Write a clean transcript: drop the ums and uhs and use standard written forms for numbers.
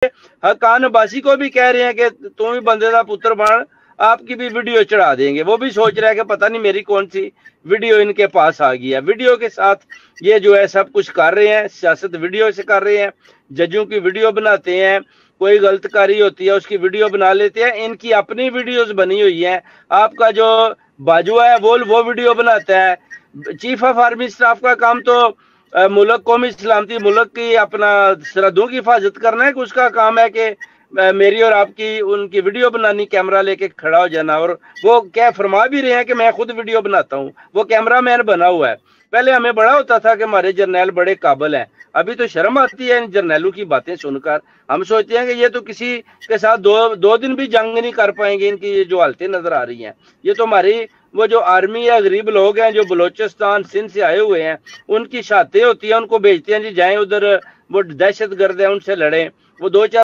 हक्कान अब्बासी को भी कह रहे हैं कि तुम भी बंदे दा पुत्र बन, आपकी भी वीडियो चढ़ा देंगे। वो भी सोच रहा है कि पता नहीं मेरी कौन सी वीडियो इनके पास आ गई है। वीडियो के साथ ये जो है सब कुछ कर रहे हैं, सियासत वीडियो से कर रहे हैं, जजों की वीडियो बनाते हैं, कोई गलतकारी होती है उसकी वीडियो बना लेते हैं। इनकी अपनी वीडियोस बनी हुई है। आपका जो बाजुआ है वो वीडियो बनाता है। चीफ ऑफ आर्मी स्टाफ का काम तो मुल्क कौमी सलामती, मुल्क की अपना सरहदों की हिफाजत करना है, कि उसका काम है कि मेरी और आपकी उनकी वीडियो बनानी, कैमरा लेके खड़ा हो जाना। और वो क्या फरमा भी रहे हैं कि मैं खुद वीडियो बनाता हूँ, वो कैमरा मैन बना हुआ है। पहले हमें बड़ा होता था कि हमारे जर्नैल बड़े काबिल हैं, अभी तो शर्म आती है इन जर्नैलों की बातें सुनकर। हम सोचते हैं कि ये तो किसी के साथ दो दिन भी जंग नहीं कर पाएंगे, इनकी ये जो हालतें नजर आ रही हैं। ये तो हमारी वो जो आर्मी या गरीब लोग हैं जो बलोचिस्तान सिंध से आए हुए हैं, उनकी शातें होती हैं, उनको भेजते हैं जी जाएं उधर, वो दहशत गर्द है उनसे लड़ें। वो 2-4